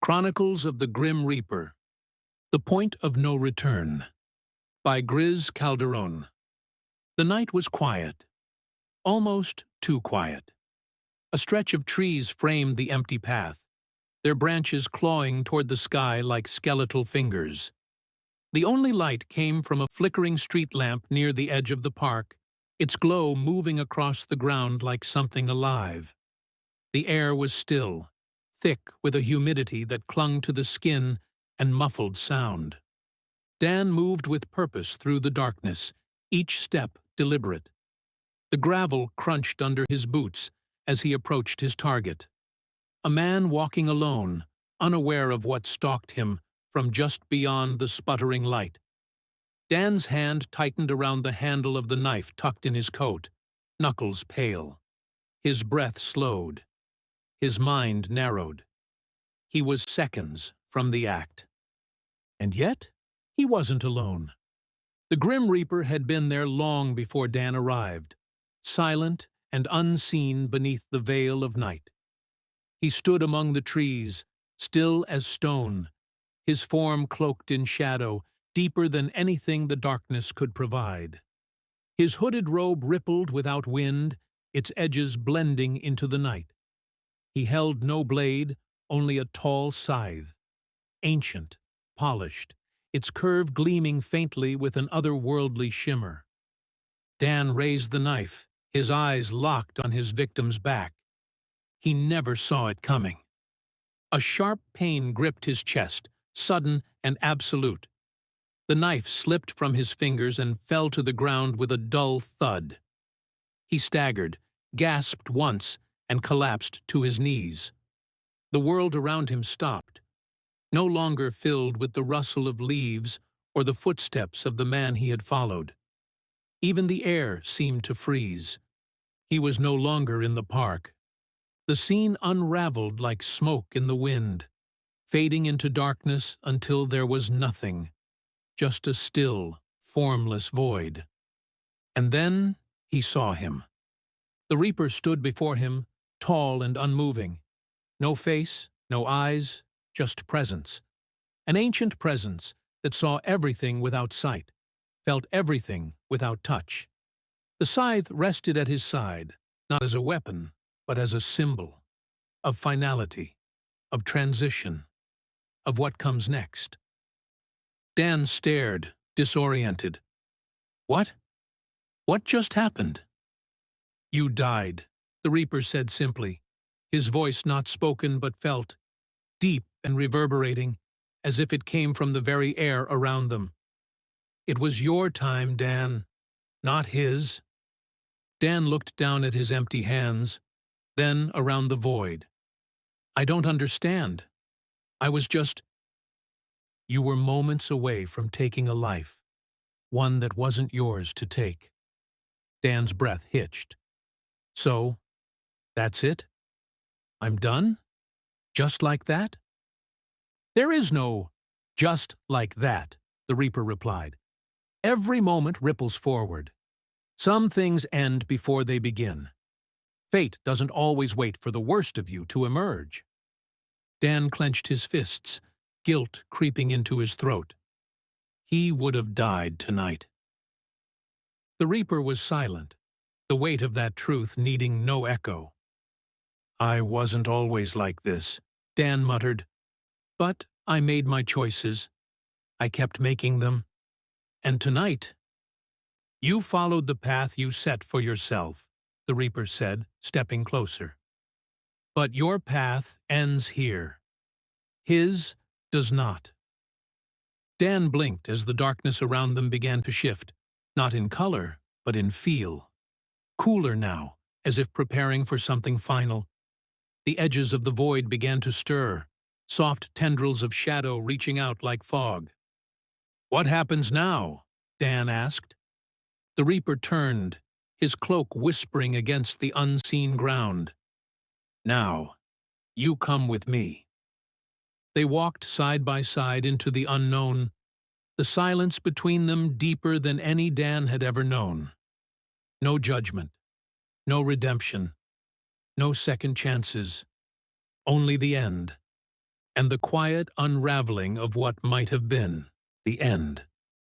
Chronicles of the Grim Reaper, The Point of No Return, by Griz Calderon. The night was quiet, almost too quiet. A stretch of trees framed the empty path, their branches clawing toward the sky like skeletal fingers. The only light came from a flickering street lamp near the edge of the park, its glow moving across the ground like something alive. The air was still, thick with a humidity that clung to the skin and muffled sound. Dan moved with purpose through the darkness, each step deliberate. The gravel crunched under his boots as he approached his target. A man walking alone, unaware of what stalked him from just beyond the sputtering light. Dan's hand tightened around the handle of the knife tucked in his coat, knuckles pale. His breath slowed. His mind narrowed. He was seconds from the act. And yet, he wasn't alone. The Grim Reaper had been there long before Dan arrived, silent and unseen beneath the veil of night. He stood among the trees, still as stone, his form cloaked in shadow, deeper than anything the darkness could provide. His hooded robe rippled without wind, its edges blending into the night. He held no blade, only a tall scythe, ancient, polished, its curve gleaming faintly with an otherworldly shimmer. Dan raised the knife, his eyes locked on his victim's back. He never saw it coming. A sharp pain gripped his chest, sudden and absolute. The knife slipped from his fingers and fell to the ground with a dull thud. He staggered, gasped once, and collapsed to his knees. The world around him stopped, no longer filled with the rustle of leaves or the footsteps of the man he had followed. Even the air seemed to freeze. He was no longer in the park. The scene unraveled like smoke in the wind, fading into darkness until there was nothing, just a still, formless void. And then he saw him. The Reaper stood before him, tall and unmoving. No face, no eyes, just presence. An ancient presence that saw everything without sight, felt everything without touch. The scythe rested at his side, not as a weapon, but as a symbol of finality, of transition, of what comes next. Dan stared, disoriented. What? What just happened? You died, the Reaper said simply, his voice not spoken but felt, deep and reverberating, as if it came from the very air around them. It was your time, Dan, not his. Dan looked down at his empty hands, then around the void. I don't understand. I was just... You were moments away from taking a life, one that wasn't yours to take. Dan's breath hitched. So, that's it? I'm done? Just like that? There is no just like that, the Reaper replied. Every moment ripples forward. Some things end before they begin. Fate doesn't always wait for the worst of you to emerge. Dan clenched his fists, guilt creeping into his throat. He would have died tonight. The Reaper was silent, the weight of that truth needing no echo. I wasn't always like this, Dan muttered. But I made my choices. I kept making them. And tonight, you followed the path you set for yourself, the Reaper said, stepping closer. But your path ends here. His does not. Dan blinked as the darkness around them began to shift, not in color, but in feel. Cooler now, as if preparing for something final. The edges of the void began to stir, soft tendrils of shadow reaching out like fog. What happens now? Dan asked. The Reaper turned, his cloak whispering against the unseen ground. Now, you come with me. They walked side by side into the unknown, the silence between them deeper than any Dan had ever known. No judgment, no redemption, no second chances, only the end. and the quiet unraveling of what might have been the end.